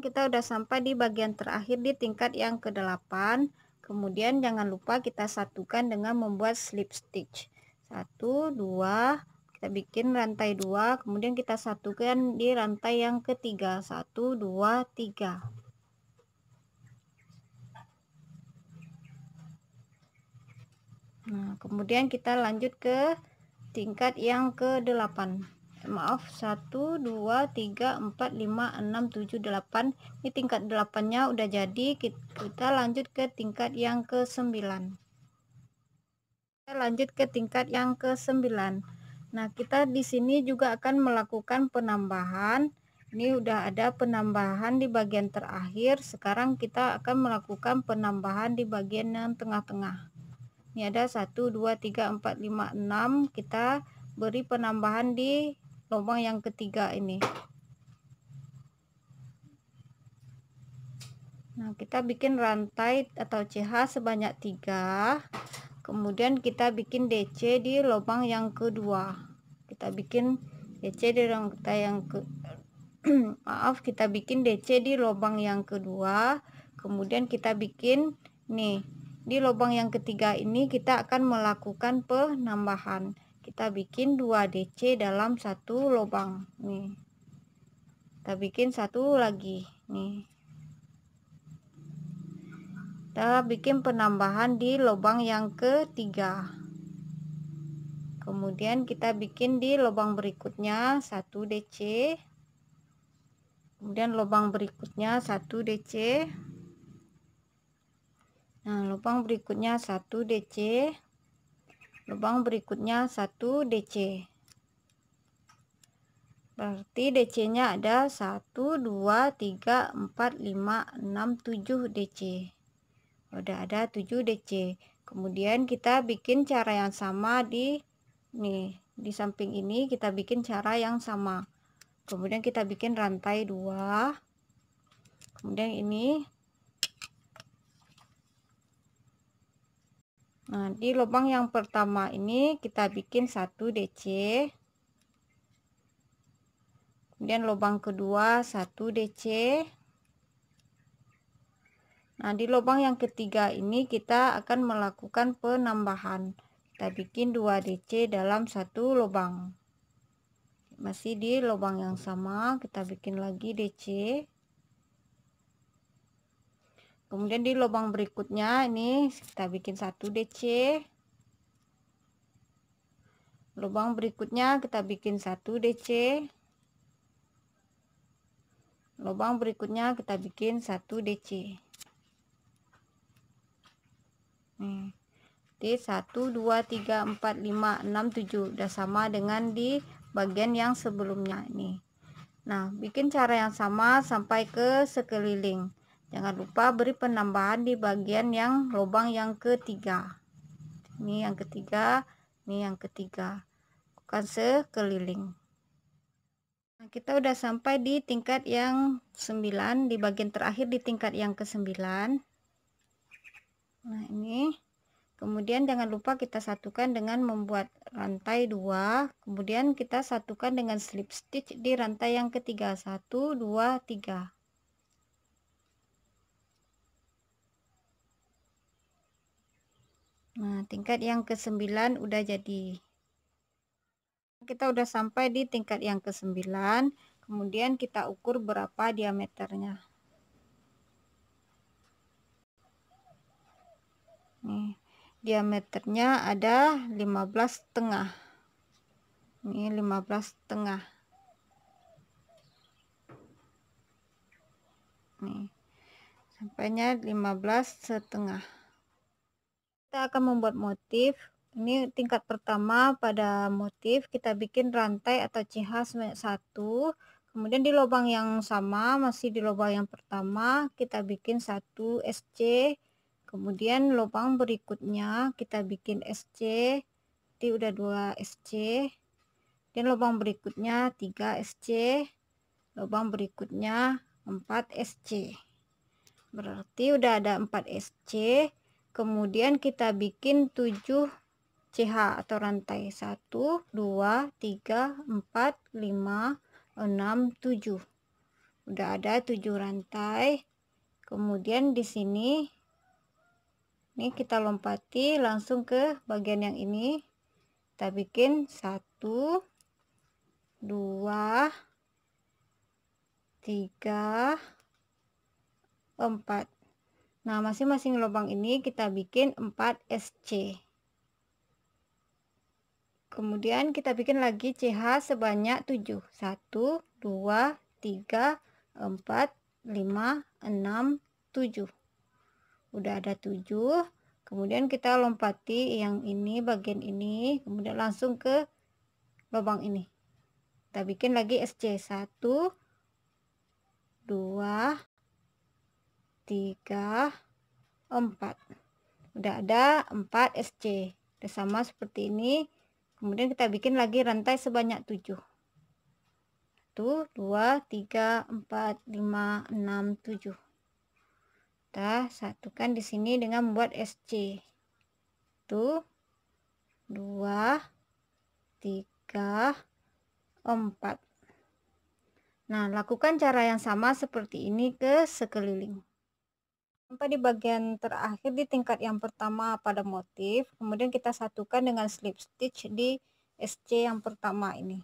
kita udah sampai di bagian terakhir di tingkat yang ke-8. Kemudian jangan lupa kita satukan dengan membuat slip stitch. 1, 2, kita bikin rantai 2, kemudian kita satukan di rantai yang ketiga. 1, 2, 3. Nah, kemudian kita lanjut ke tingkat yang ke-8. Maaf, 1, 2, 3, 4, 5, 6, 7, 8. Ini tingkat 8-nya udah jadi. Kita lanjut ke tingkat yang ke-9. Kita lanjut ke tingkat yang ke-9. Nah, kita di sini juga akan melakukan penambahan. Ini udah ada penambahan di bagian terakhir. Sekarang kita akan melakukan penambahan di bagian yang tengah-tengah. Ini ada 1, 2, 3, 4, 5, 6. Kita beri penambahan di lubang yang ketiga ini. Nah, kita bikin rantai atau CH sebanyak 3. Kemudian kita bikin DC di lubang yang kedua. Kita bikin DC di rantai yang ke maaf, kita bikin DC di lubang yang kedua. Kemudian kita bikin nih di lubang yang ketiga ini kita akan melakukan penambahan. Kita bikin 2 DC dalam satu lubang nih. Kita bikin satu lagi nih. Kita bikin penambahan di lubang yang ketiga. Kemudian kita bikin di lubang berikutnya 1 DC. Kemudian lubang berikutnya 1 DC. Nah, lubang berikutnya 1 DC. Lubang berikutnya 1 DC. Berarti DC-nya ada 1, 2, 3, 4, 5, 6, 7 DC. Udah ada 7 DC. Kemudian kita bikin cara yang sama di samping ini, kita bikin cara yang sama. Kemudian kita bikin rantai 2. Kemudian ini. Nah, di lubang yang pertama ini kita bikin 1 DC. Kemudian lubang kedua 1 DC. Nah, di lubang yang ketiga ini kita akan melakukan penambahan. Kita bikin 2 DC dalam satu lubang. Masih di lubang yang sama, kita bikin lagi DC. Kemudian di lubang berikutnya ini kita bikin 1 DC. Lubang berikutnya kita bikin 1 DC. Lubang berikutnya kita bikin 1 DC. Nih. Di 1, 2, 3, 4, 5, 6, 7 udah sama dengan di bagian yang sebelumnya ini. Nah, bikin cara yang sama sampai ke sekeliling. Jangan lupa beri penambahan di bagian yang lubang yang ketiga. Ini yang ketiga, ini yang ketiga. Bukan sekeliling. Nah, kita udah sampai di tingkat yang 9, di bagian terakhir di tingkat yang ke-9. Nah, ini. Kemudian jangan lupa kita satukan dengan membuat rantai 2. Kemudian kita satukan dengan slip stitch di rantai yang ketiga. 1, 2, 3. Nah, tingkat yang ke-9 udah jadi. Kita udah sampai di tingkat yang ke-9. Kemudian kita ukur berapa diameternya. Nih, diameternya ada 15,5. Ini 15,5. Nih, sampainya 15,5. Kita akan membuat motif. Ini tingkat pertama pada motif, kita bikin rantai atau CH sebanyak 1. Kemudian di lubang yang sama, masih di lubang yang pertama, kita bikin 1 SC. Kemudian lubang berikutnya kita bikin SC. Jadi udah 2 SC. Dan lubang berikutnya 3 SC. Lubang berikutnya 4 SC. Berarti udah ada 4 SC. Kemudian kita bikin 7 CH atau rantai. 1, 2, 3, 4, 5, 6, 7. Udah ada 7 rantai. Kemudian di sini ini kita lompati langsung ke bagian yang ini. Kita bikin 1 2 3 4. Nah, masing-masing lubang ini kita bikin 4 SC. Kemudian kita bikin lagi CH sebanyak 7. 1 2 3 4 5 6 7. Udah ada 7. Kemudian kita lompati yang ini, bagian ini, kemudian langsung ke lubang ini. Kita bikin lagi SC 1 2 3 4. Udah ada 4 SC. Udah sama seperti ini. Kemudian kita bikin lagi rantai sebanyak 7. 1 2 3 4 5 6 7. Kita satukan di sini dengan membuat SC. 1 2 3 4. Nah, lakukan cara yang sama seperti ini ke sekeliling. Sampai di bagian terakhir di tingkat yang pertama pada motif, kemudian kita satukan dengan slip stitch di SC yang pertama ini.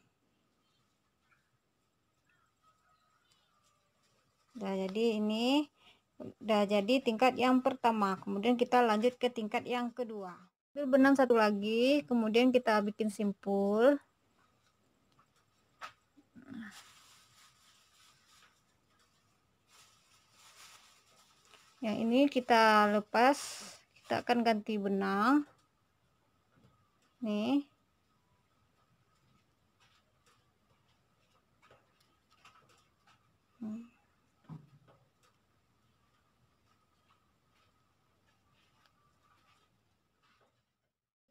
Udah jadi ini udah jadi tingkat yang pertama. Kemudian kita lanjut ke tingkat yang kedua. Ambil benang satu lagi, kemudian kita bikin simpul. Yang ini kita lepas, kita akan ganti benang. Nih.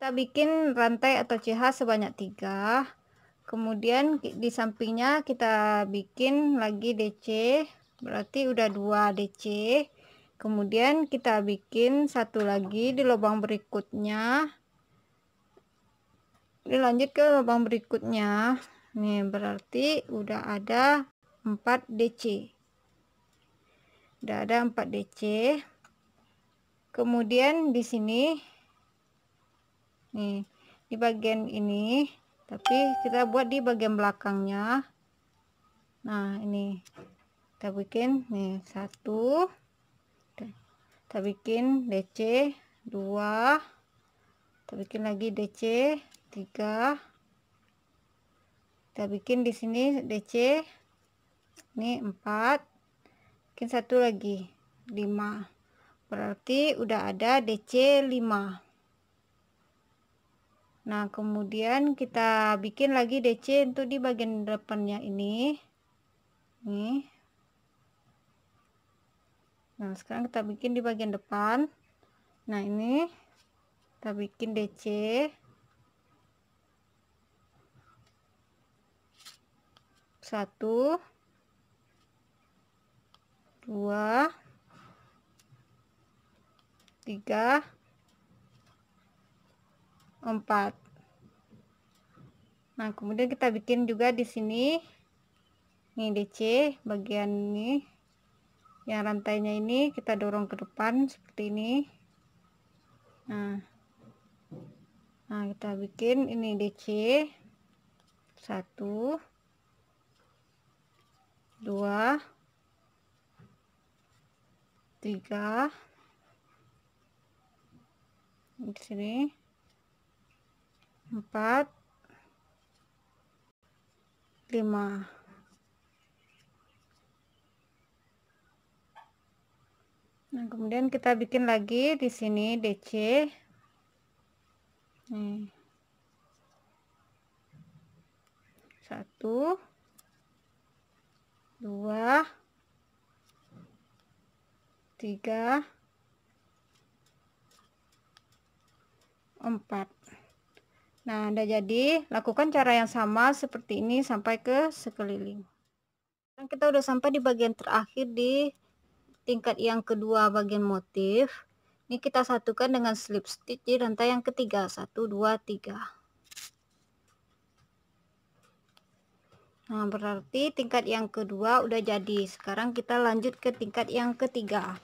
Kita bikin rantai atau CH sebanyak 3. Kemudian di sampingnya kita bikin lagi DC, berarti udah 2 DC. Kemudian kita bikin satu lagi di lubang berikutnya. Dilanjut ke lubang berikutnya. Nih berarti udah ada 4 DC. Udah ada 4 DC. Kemudian di sini nih di bagian ini, tapi kita buat di bagian belakangnya. Nah, ini kita bikin nih 1, kita bikin DC 2, kita bikin lagi DC 3, kita bikin di sini DC ini 4, bikin satu lagi 5, berarti udah ada DC 5. Nah, kemudian kita bikin lagi DC untuk di bagian depannya ini. Nih. Nah, sekarang kita bikin di bagian depan. Nah, ini kita bikin DC. 1 2 3 4. Nah, kemudian kita bikin juga di sini nih DC bagian ini, yang rantainya ini kita dorong ke depan seperti ini. Nah, kita bikin ini DC 1 2 3 di sini 4 5. Nah, kemudian kita bikin lagi di sini DC. Nih. 1 2 3 4. Nah, udah jadi. Lakukan cara yang sama seperti ini sampai ke sekeliling. Dan kita udah sampai di bagian terakhir di tingkat yang kedua bagian motif. Ini kita satukan dengan slip stitch di rantai yang ketiga. 1 2 3. Nah, berarti tingkat yang kedua udah jadi. Sekarang kita lanjut ke tingkat yang ketiga.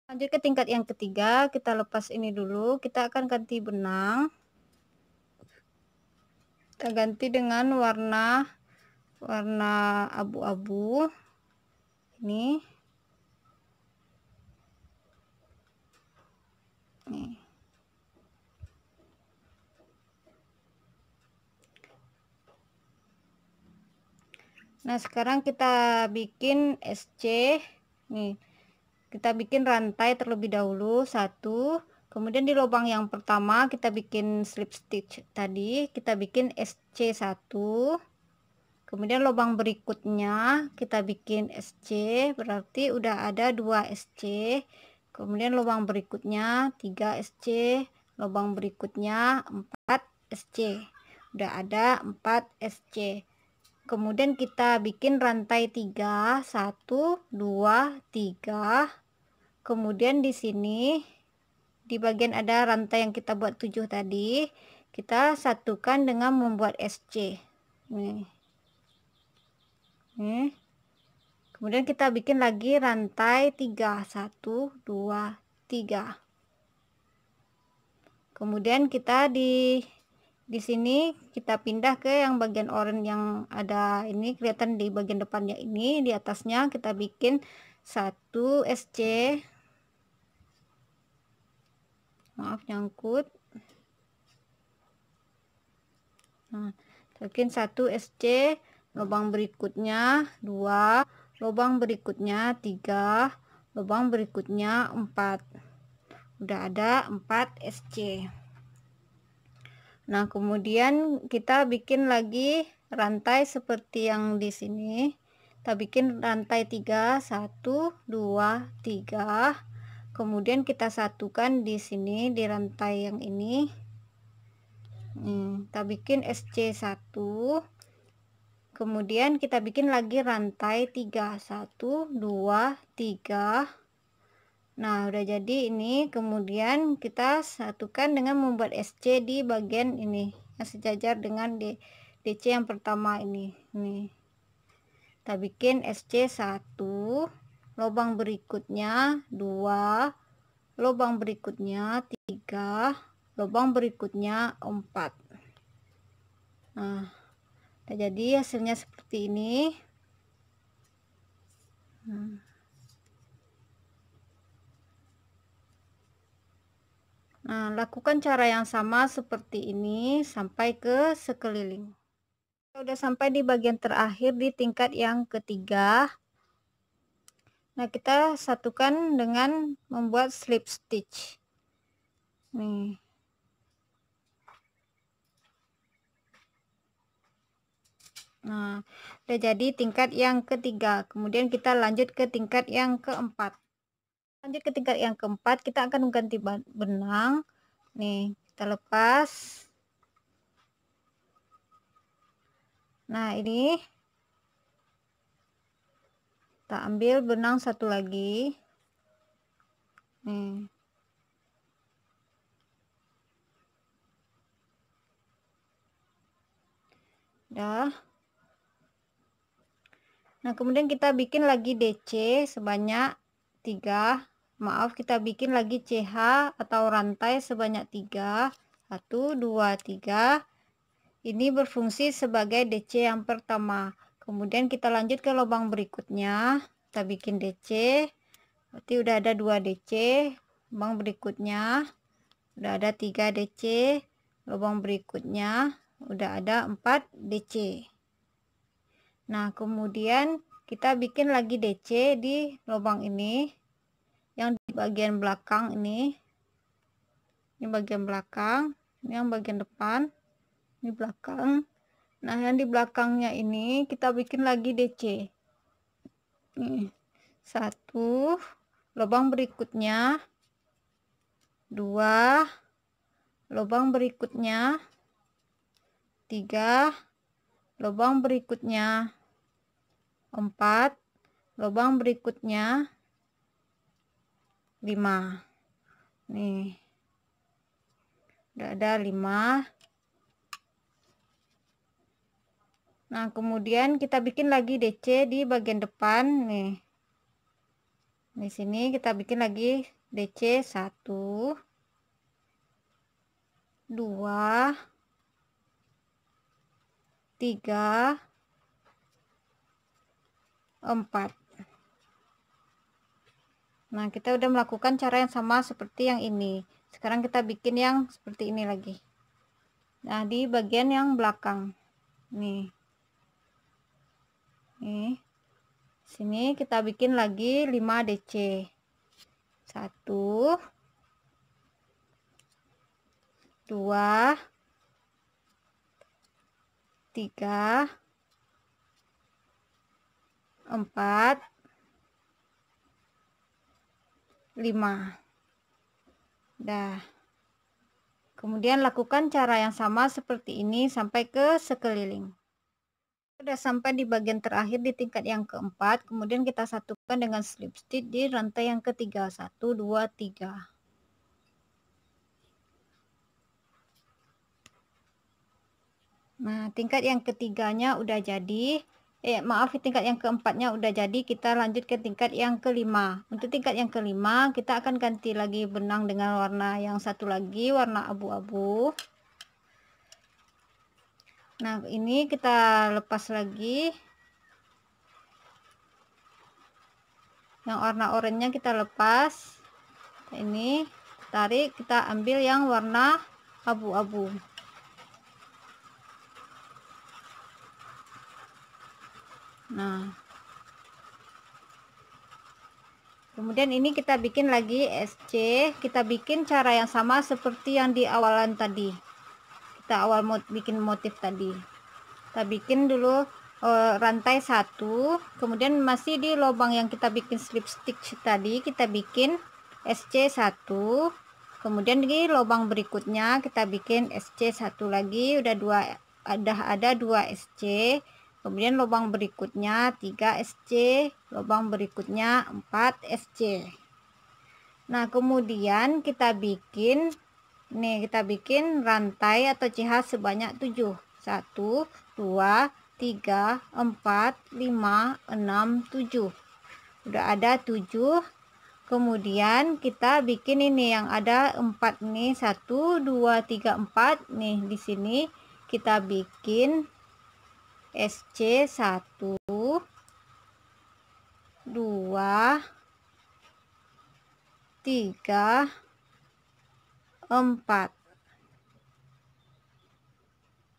Lanjut ke tingkat yang ketiga, kita lepas ini dulu. Kita akan ganti benang. Kita ganti dengan warna abu-abu. Ini. Nih. Nah, sekarang kita bikin SC. Nih. Kita bikin rantai terlebih dahulu 1, kemudian di lubang yang pertama kita bikin slip stitch tadi, kita bikin SC1, kemudian lubang berikutnya kita bikin SC, berarti udah ada 2 SC, kemudian lubang berikutnya 3 SC, lubang berikutnya 4 SC, udah ada 4 SC. Kemudian kita bikin rantai 3, 1 2 3. Kemudian di sini di bagian ada rantai yang kita buat 7 tadi, kita satukan dengan membuat SC. Nih. Nih. Kemudian kita bikin lagi rantai 3, 1 2 3. Kemudian kita di sini kita pindah ke yang bagian oranye yang ada ini, kelihatan di bagian depannya ini, di atasnya kita bikin 1 SC. Maaf nyangkut. Nah, bikin 1 SC, lubang berikutnya 2, lubang berikutnya 3, lubang berikutnya 4. Udah ada 4 SC. Nah, kemudian kita bikin lagi rantai seperti yang di sini. Kita bikin rantai 3, 1 2 3. Kemudian kita satukan di sini di rantai yang ini. Kita bikin SC1, kemudian kita bikin lagi rantai 3, 1 2 3. Nah, udah jadi ini. Kemudian kita satukan dengan membuat SC di bagian ini yang sejajar dengan DC yang pertama ini. Nih, kita bikin SC1, lubang berikutnya 2, lubang berikutnya 3, lubang berikutnya 4. Nah, jadi hasilnya seperti ini. Nah, lakukan cara yang sama seperti ini sampai ke sekeliling. Kita udah sampai di bagian terakhir di tingkat yang ketiga. Nah, kita satukan dengan membuat slip stitch. Nih. Nah, udah jadi tingkat yang ketiga. Kemudian kita lanjut ke tingkat yang keempat. Lanjut ke tingkat yang keempat, kita akan mengganti benang. Nih, kita lepas. Nah, ini kita ambil benang satu lagi. Nih. Dah. Nah, kemudian kita bikin lagi DC sebanyak 3. Maaf, kita bikin lagi CH atau rantai sebanyak 3. 1 2 3. Ini berfungsi sebagai DC yang pertama. Kemudian kita lanjut ke lubang berikutnya. Kita bikin DC. Berarti udah ada 2 DC. Lubang berikutnya udah ada 3 DC. Lubang berikutnya udah ada 4 DC. Nah, kemudian kita bikin lagi DC di lubang ini yang di bagian belakang ini. Ini bagian belakang, ini yang bagian depan, ini belakang. Nah, yang di belakangnya ini kita bikin lagi DC. Nih, 1, lubang berikutnya 2, lubang berikutnya 3, lubang berikutnya 4, lubang berikutnya 5. Nih, udah ada 5. Nah, kemudian kita bikin lagi DC di bagian depan nih. Di sini kita bikin lagi DC 1, 2, 3, 4. Nah, kita udah melakukan cara yang sama seperti yang ini. Sekarang kita bikin yang seperti ini lagi. Nah, di bagian yang belakang. Nih. Nih. Sini kita bikin lagi 5 DC. 1, 2, 3, 4, 5. Dah. Kemudian lakukan cara yang sama seperti ini sampai ke sekeliling. Sudah sampai di bagian terakhir di tingkat yang keempat, kemudian kita satukan dengan slip stitch di rantai yang ketiga. 1, 2, 3. Nah, tingkat yang ketiganya udah jadi. Tingkat yang keempatnya udah jadi. Kita lanjut ke tingkat yang kelima. Untuk tingkat yang kelima, kita akan ganti lagi benang dengan warna yang satu lagi, warna abu-abu. Nah, ini kita lepas lagi. Yang warna oranye kita lepas. Ini tarik, kita ambil yang warna abu-abu. Nah, kemudian ini kita bikin lagi SC. Kita bikin cara yang sama seperti yang di awalan tadi. Kita bikin motif tadi. Kita bikin dulu rantai 1, kemudian masih di lubang yang kita bikin slip stitch tadi, kita bikin SC 1. Kemudian di lubang berikutnya kita bikin SC 1 lagi, udah ada 2 SC. Kemudian lubang berikutnya 3 SC, lubang berikutnya 4 SC. Nah, kemudian kita bikin rantai atau CH sebanyak 7. 1, 2, 3, 4, 5, 6, 7. Udah ada 7. Kemudian kita bikin ini yang ada 4 nih. 1, 2, 3, 4. Nih di sini kita bikin SC 1, 2, 3, 4.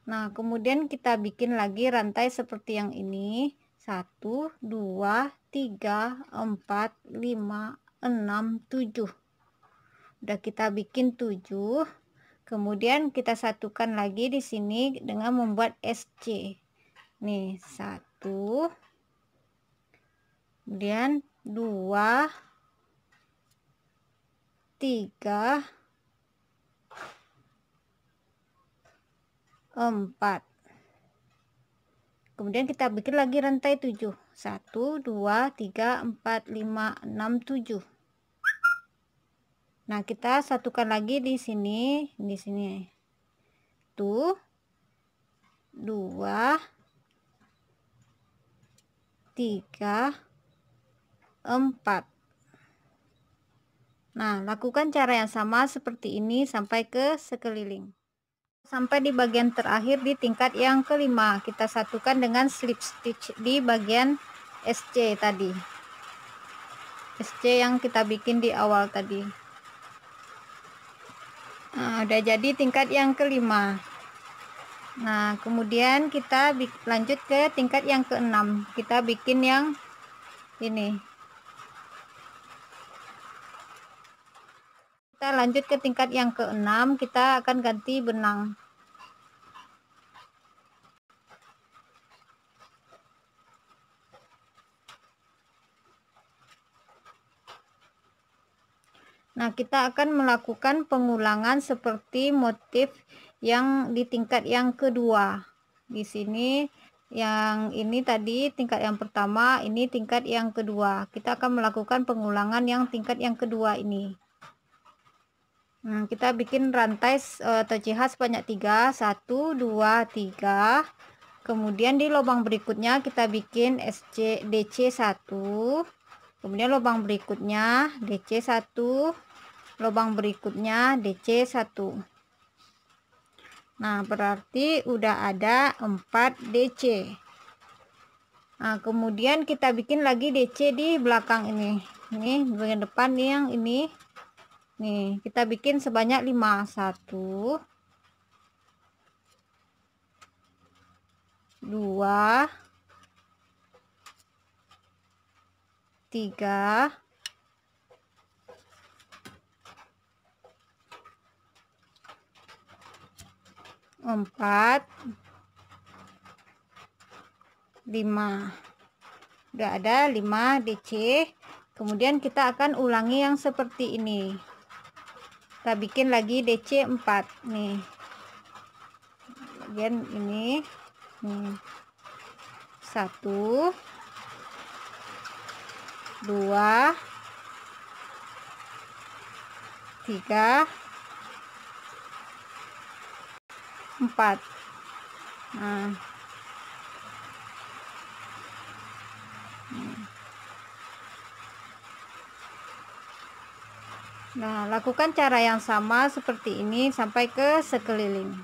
Nah, kemudian kita bikin lagi rantai seperti yang ini. 1, 2, 3, 4, 5, 6, 7. Udah kita bikin 7. Kemudian kita satukan lagi di sini dengan membuat SC. Nih, 1. Kemudian 2, 3, 4. Kemudian kita bikin lagi rantai 7. 1, 2, 3, 4, 5, 6, 7. Nah, kita satukan lagi di sini, Tuh. 2, 3, 4. Nah, lakukan cara yang sama seperti ini sampai ke sekeliling. Sampai di bagian terakhir di tingkat yang kelima, kita satukan dengan slip stitch di bagian SC tadi. SC yang kita bikin di awal tadi. Nah, udah jadi tingkat yang kelima. Nah, kemudian kita lanjut ke tingkat yang keenam. Kita bikin yang ini. Kita lanjut ke tingkat yang keenam, kita akan ganti benang. Nah, kita akan melakukan pengulangan seperti motif yang di tingkat yang kedua. Di sini yang ini tadi tingkat yang pertama, ini tingkat yang kedua. Kita akan melakukan pengulangan yang tingkat yang kedua ini. Nah, kita bikin rantai atau CH sebanyak 3. 1, 2, 3. Kemudian di lubang berikutnya kita bikin DC1, kemudian lubang berikutnya DC1, lubang berikutnya DC1. Nah, berarti udah ada 4 DC. Nah, kemudian kita bikin lagi DC di belakang ini. Ini bagian depan nih, yang ini. Nih, kita bikin sebanyak 5. 1, 2, 3, 4, 5. Udah ada 5 DC. Kemudian kita akan ulangi yang seperti ini. Kita bikin lagi DC 4 nih. Bagian ini. Nih. 1, 2, 3, 4. Nah, lakukan cara yang sama seperti ini sampai ke sekeliling.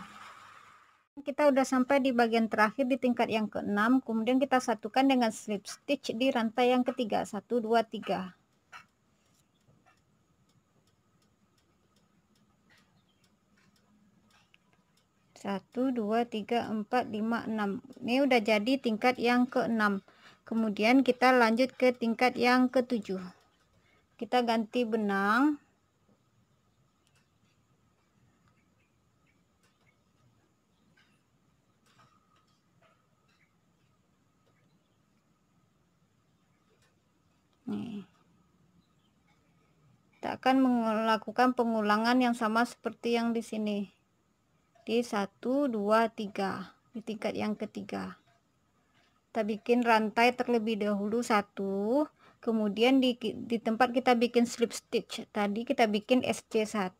Kita udah sampai di bagian terakhir di tingkat yang ke-6, kemudian kita satukan dengan slip stitch di rantai yang ketiga. 1, 2, 3. 1, 2, 3, 4, 5, 6. Ini udah jadi tingkat yang ke-6. Kemudian kita lanjut ke tingkat yang ke-7. Kita ganti benang. Nih. Kita akan melakukan pengulangan yang sama seperti yang di sini. Di 1, 2, 3. Di tingkat yang ketiga. Kita bikin rantai terlebih dahulu 1. Kemudian di tempat kita bikin slip stitch tadi kita bikin SC1.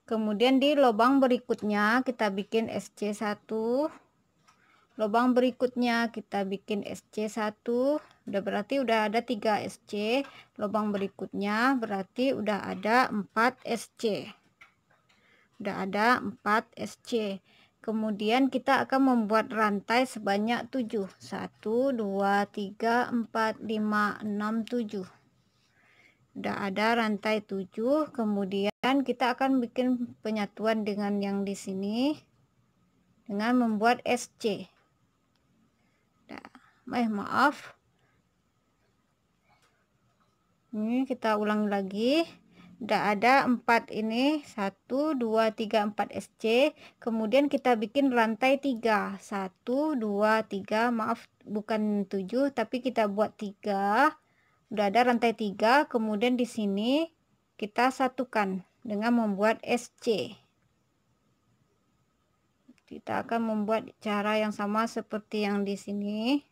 Kemudian di lubang berikutnya kita bikin SC1. Lubang berikutnya kita bikin SC1. Udah berarti udah ada 3 SC. Lubang berikutnya berarti udah ada 4 SC. Udah ada 4 SC. Kemudian kita akan membuat rantai sebanyak 7. 1, 2, 3, 4, 5, 6, 7. Udah ada rantai 7. Kemudian kita akan bikin penyatuan dengan yang di sini dengan membuat SC. Maaf. Ini kita ulang lagi. Udah ada 4 ini. 1, 2, 3, 4 SC. Kemudian kita bikin rantai 3. 1, 2, 3. Maaf, bukan 7, tapi kita buat 3. Udah ada rantai 3. Kemudian di sini kita satukan dengan membuat SC. Kita akan membuat cara yang sama seperti yang di sini.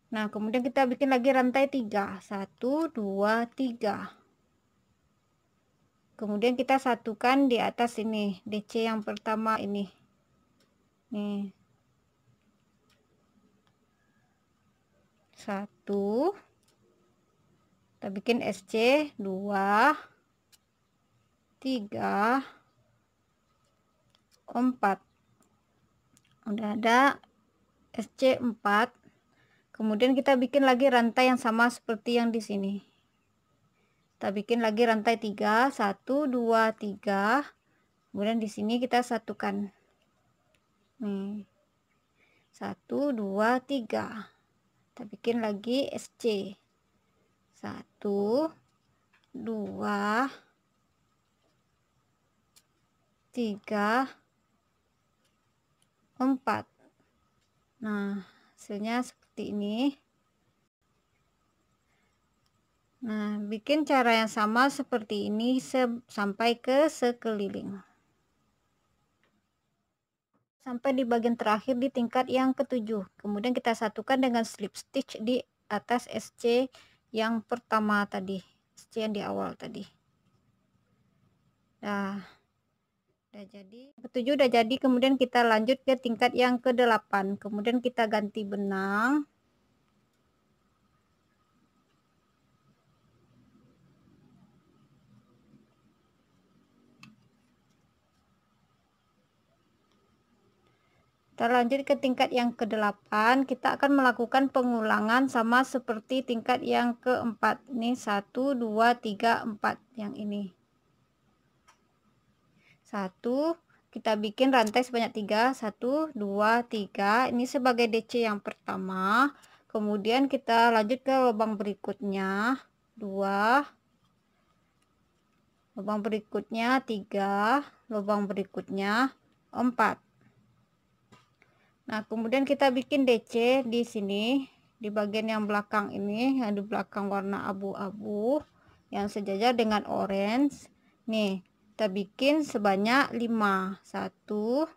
Nah, kemudian kita bikin lagi rantai 3. 1, 2, 3. Kemudian kita satukan di atas ini, DC yang pertama ini. Nih. 1. Kita bikin SC 2, 3, 4. Udah ada SC 4. Kemudian kita bikin lagi rantai yang sama seperti yang di sini. Kita bikin lagi rantai 3, 1, 2, 3. Kemudian di sini kita satukan. Nih. 1, 2, 3. Kita bikin lagi SC. 1, 2, 3, 4. Nah, hasilnya seperti ini. Nah, bikin cara yang sama seperti ini sampai ke sekeliling. Sampai di bagian terakhir di tingkat yang ke-7. Kemudian kita satukan dengan slip stitch di atas SC yang pertama tadi. SC yang di awal tadi. Nah, Udah jadi, ke-7 udah jadi, kemudian kita lanjut ke tingkat yang ke-8. Kemudian kita ganti benang. Kita lanjut ke tingkat yang ke-8, kita akan melakukan pengulangan sama seperti tingkat yang ke-4. Ini 1, 2, 3, 4 yang ini. 1, kita bikin rantai sebanyak 3, 1, 2, 3. Ini sebagai DC yang pertama. Kemudian kita lanjut ke lubang berikutnya, 2, lubang berikutnya 3, lubang berikutnya 4. Nah, kemudian kita bikin DC di sini, di bagian yang belakang ini, yang di belakang warna abu-abu, yang sejajar dengan orange. Nih, kita bikin sebanyak 5. 1,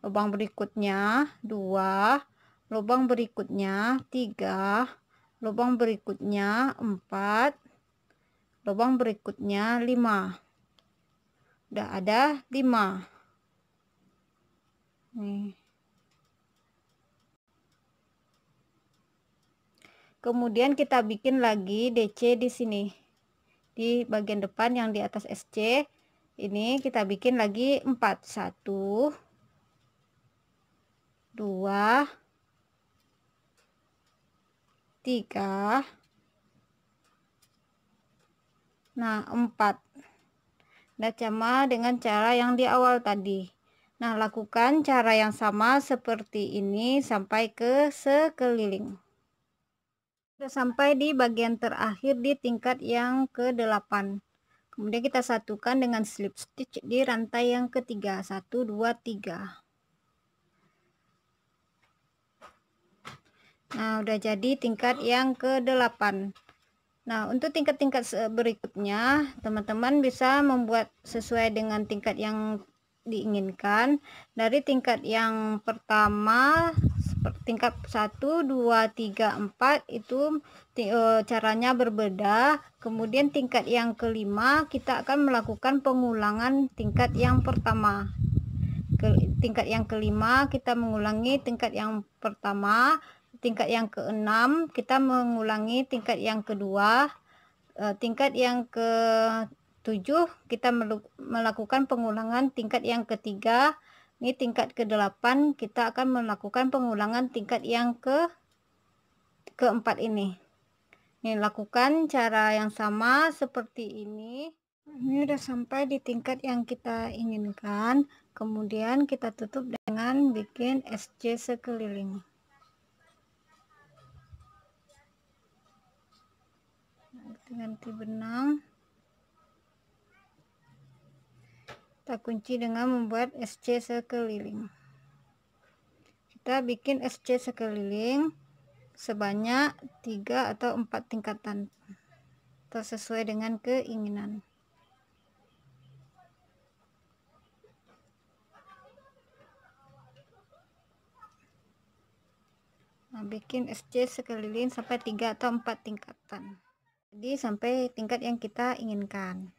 lubang berikutnya 2, lubang berikutnya 3, lubang berikutnya 4, lubang berikutnya 5. Udah ada 5. Nih. Kemudian kita bikin lagi DC di sini. Di bagian depan yang di atas SC. Ini kita bikin lagi 4. 1, 2, 3. Nah, 4. Nah, sama dengan cara yang di awal tadi. Nah, lakukan cara yang sama seperti ini sampai ke sekeliling. Sudah sampai di bagian terakhir di tingkat yang ke-8. Kemudian kita satukan dengan slip stitch di rantai yang ketiga. 1, 2, 3. Nah, udah jadi tingkat yang ke-8. Nah, untuk tingkat-tingkat berikutnya, teman-teman bisa membuat sesuai dengan tingkat yang diinginkan. Dari tingkat yang pertama, tingkat 1, 2, 3, 4 itu caranya berbeda. Kemudian tingkat yang kelima kita akan melakukan pengulangan tingkat yang pertama. Tingkat yang kelima kita mengulangi tingkat yang pertama. Tingkat yang ke-6 kita mengulangi tingkat yang kedua. Tingkat yang ke-7 kita melakukan pengulangan tingkat yang ketiga. Ini tingkat ke-8 kita akan melakukan pengulangan tingkat yang keempat ini. Ini lakukan cara yang sama seperti ini. Ini udah sampai di tingkat yang kita inginkan. Kemudian kita tutup dengan bikin SC sekeliling. Ganti benang. Kita kunci dengan membuat SC sekeliling. Kita bikin SC sekeliling sebanyak 3 atau 4 tingkatan, atau sesuai dengan keinginan. Nah, bikin SC sekeliling sampai 3 atau 4 tingkatan. Jadi sampai tingkat yang kita inginkan.